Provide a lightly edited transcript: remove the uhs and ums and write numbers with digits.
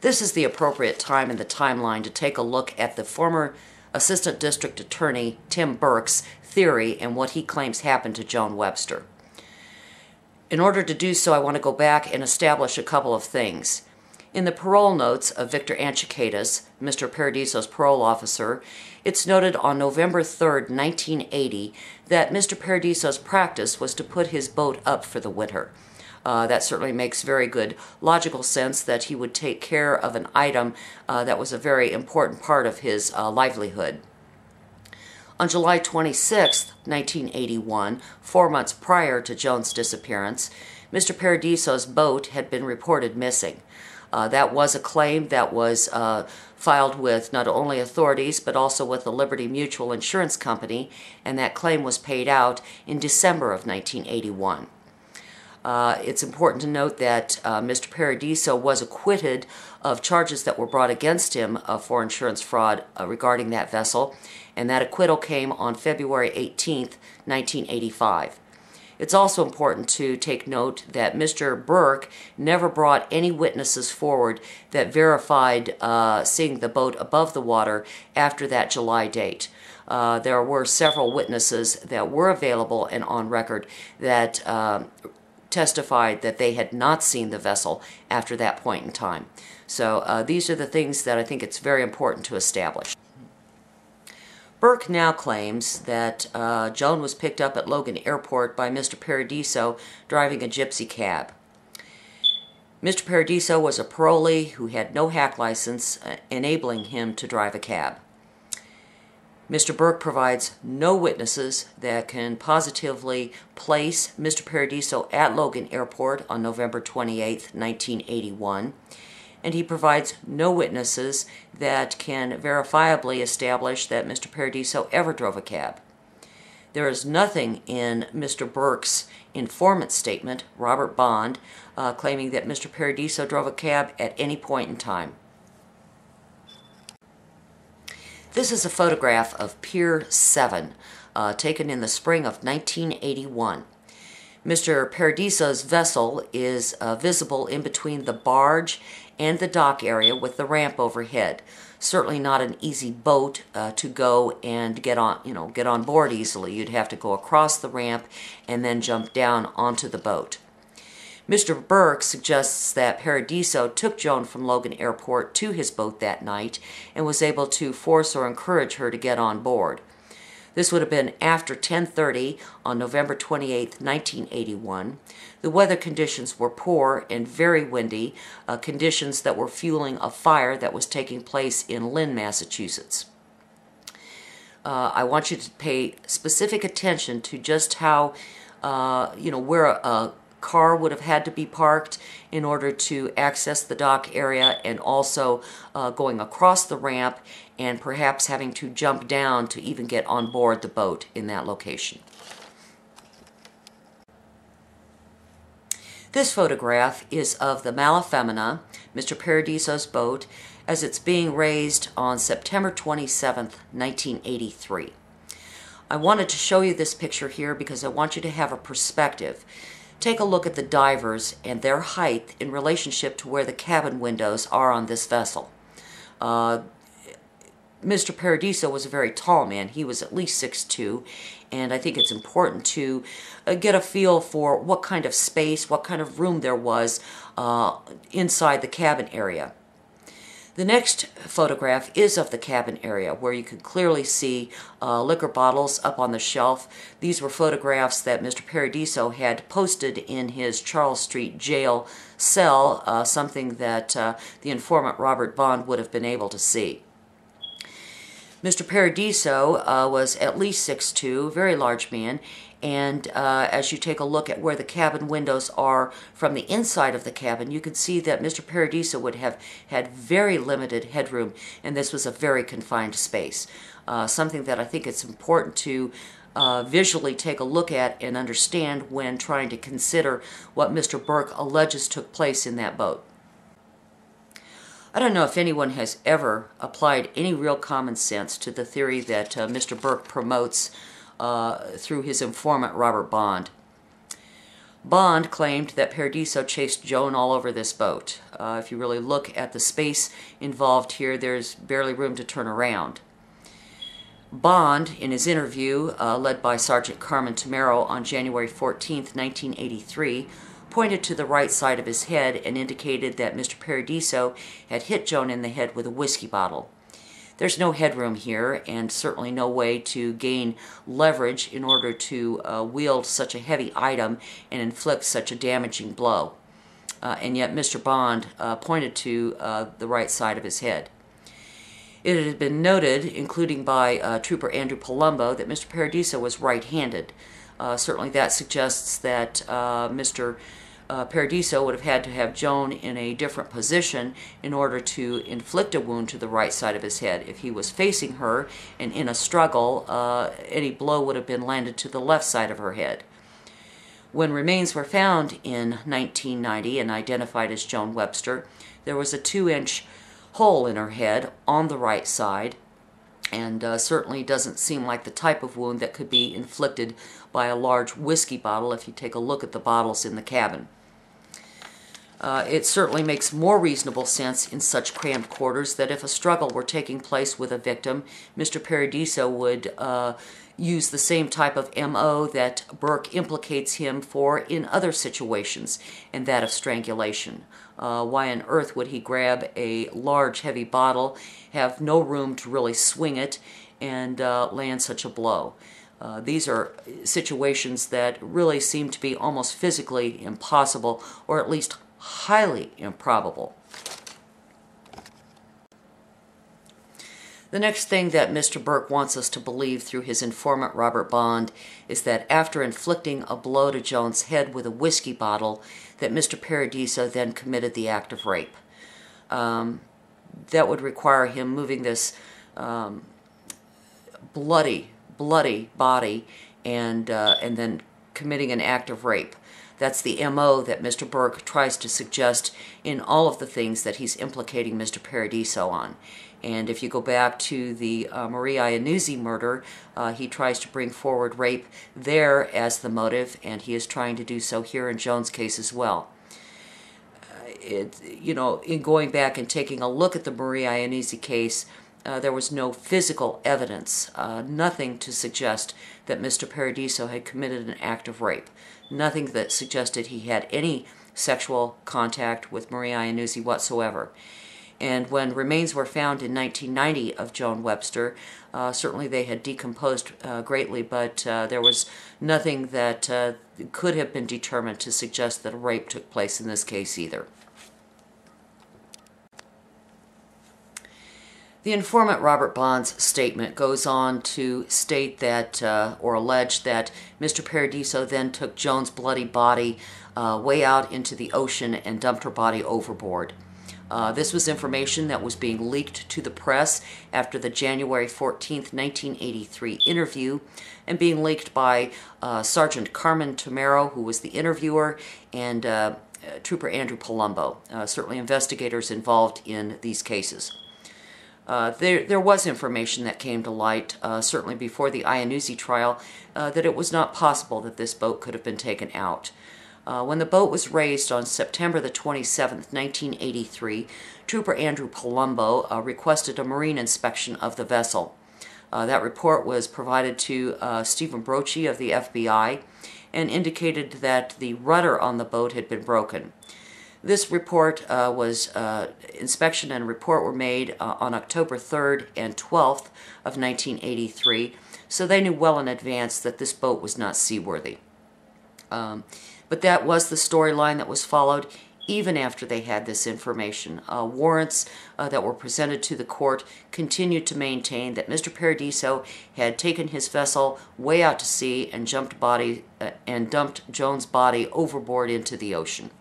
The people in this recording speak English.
This is the appropriate time in the timeline to take a look at the former Assistant District Attorney Tim Burke's theory and what he claims happened to Joan Webster. In order to do so, I want to go back and establish a couple of things. In the parole notes of Victor Anchicatus, Mr. Paradiso's parole officer, it's noted on November 3rd, 1980, that Mr. Paradiso's practice was to put his boat up for the winter. That certainly makes very good logical sense that he would take care of an item that was a very important part of his livelihood. On July 26, 1981, 4 months prior to Joan's disappearance, Mr. Paradiso's boat had been reported missing. That was a claim that was filed with not only authorities but also with the Liberty Mutual Insurance Company, and that claim was paid out in December of 1981. It's important to note that Mr. Paradiso was acquitted of charges that were brought against him for insurance fraud regarding that vessel, and that acquittal came on February 18, 1985. It's also important to take note that Mr. Burke never brought any witnesses forward that verified seeing the boat above the water after that July date. There were several witnesses that were available and on record that testified that they had not seen the vessel after that point in time. So these are the things that I think it's very important to establish. Burke now claims that Joan was picked up at Logan Airport by Mr. Paradiso driving a gypsy cab. Mr. Paradiso was a parolee who had no hack license, enabling him to drive a cab. Mr. Burke provides no witnesses that can positively place Mr. Paradiso at Logan Airport on November 28, 1981, and he provides no witnesses that can verifiably establish that Mr. Paradiso ever drove a cab. There is nothing in Mr. Burke's informant statement, Robert Bond, claiming that Mr. Paradiso drove a cab at any point in time. This is a photograph of Pier 7, taken in the spring of 1981. Mr. Paradiso's vessel is visible in between the barge and the dock area with the ramp overhead. Certainly not an easy boat to go and get on board easily. You'd have to go across the ramp and then jump down onto the boat. Mr. Burke suggests that Paradiso took Joan from Logan Airport to his boat that night and was able to force or encourage her to get on board. This would have been after 10:30 on November 28, 1981. The weather conditions were poor and very windy, conditions that were fueling a fire that was taking place in Lynn, Massachusetts. I want you to pay specific attention to just how, where a car would have had to be parked in order to access the dock area, and also going across the ramp and perhaps having to jump down to even get on board the boat in that location. This photograph is of the Malafemina, Mr. Paradiso's boat, as it's being raised on September 27, 1983. I wanted to show you this picture here because I want you to have a perspective. Take a look at the divers and their height in relationship to where the cabin windows are on this vessel. Mr. Paradiso was a very tall man. He was at least 6'2", and I think it's important to get a feel for what kind of space, what kind of room there was inside the cabin area. The next photograph is of the cabin area, where you can clearly see liquor bottles up on the shelf. These were photographs that Mr. Paradiso had posted in his Charles Street jail cell, something that the informant Robert Bond would have been able to see. Mr. Paradiso was at least 6'2", very large man, and as you take a look at where the cabin windows are from the inside of the cabin, you can see that Mr. Paradiso would have had very limited headroom, and this was a very confined space. Something that I think it's important to visually take a look at and understand when trying to consider what Mr. Burke alleges took place in that boat. I don't know if anyone has ever applied any real common sense to the theory that Mr. Burke promotes through his informant Robert Bond. Bond claimed that Paradiso chased Joan all over this boat. If you really look at the space involved here, there's barely room to turn around. Bond, in his interview, led by Sergeant Carmen Tamero on January 14, 1983, pointed to the right side of his head and indicated that Mr. Paradiso had hit Joan in the head with a whiskey bottle. There's no headroom here, and certainly no way to gain leverage in order to wield such a heavy item and inflict such a damaging blow. And yet Mr. Bond pointed to the right side of his head. It had been noted, including by Trooper Andrew Palombo, that Mr. Paradiso was right-handed. Certainly that suggests that Mr. Paradiso would have had to have Joan in a different position in order to inflict a wound to the right side of his head. If he was facing her and in a struggle, any blow would have been landed to the left side of her head. When remains were found in 1990 and identified as Joan Webster, there was a 2-inch hole in her head on the right side, and certainly doesn't seem like the type of wound that could be inflicted by a large whiskey bottle if you take a look at the bottles in the cabin. It certainly makes more reasonable sense in such cramped quarters that if a struggle were taking place with a victim, Mr. Paradiso would use the same type of MO that Burke implicates him for in other situations, and that of strangulation. Why on earth would he grab a large heavy bottle, have no room to really swing it, and land such a blow? These are situations that really seem to be almost physically impossible, or at least highly improbable. The next thing that Mr. Burke wants us to believe through his informant Robert Bond is that after inflicting a blow to Joan's head with a whiskey bottle, that Mr. Paradiso then committed the act of rape. That would require him moving this bloody body and then committing an act of rape. That's the MO that Mr. Burke tries to suggest in all of the things that he's implicating Mr. Paradiso on. And if you go back to the Marie Iannuzzi murder, he tries to bring forward rape there as the motive, and he is trying to do so here in Joan's case as well. In going back and taking a look at the Marie Iannuzzi case, there was no physical evidence, nothing to suggest that Mr. Paradiso had committed an act of rape, nothing that suggested he had any sexual contact with Marie Iannuzzi whatsoever. And when remains were found in 1990 of Joan Webster, certainly they had decomposed greatly, but there was nothing that could have been determined to suggest that a rape took place in this case either. The informant Robert Bond's statement goes on to state that, or allege that Mr. Paradiso then took Joan's bloody body way out into the ocean and dumped her body overboard. This was information that was being leaked to the press after the January 14, 1983 interview, and being leaked by Sergeant Carmen Tamero, who was the interviewer, and Trooper Andrew Palombo, certainly investigators involved in these cases. There was information that came to light, certainly before the Iannuzzi trial, that it was not possible that this boat could have been taken out. When the boat was raised on September the 27th, 1983, Trooper Andrew Palombo requested a marine inspection of the vessel. That report was provided to Stephen Brochi of the FBI and indicated that the rudder on the boat had been broken. This report inspection and report were made on October 3rd and 12th of 1983, so they knew well in advance that this boat was not seaworthy. But that was the storyline that was followed even after they had this information. Warrants that were presented to the court continued to maintain that Mr. Paradiso had taken his vessel way out to sea and dumped Joan's body overboard into the ocean.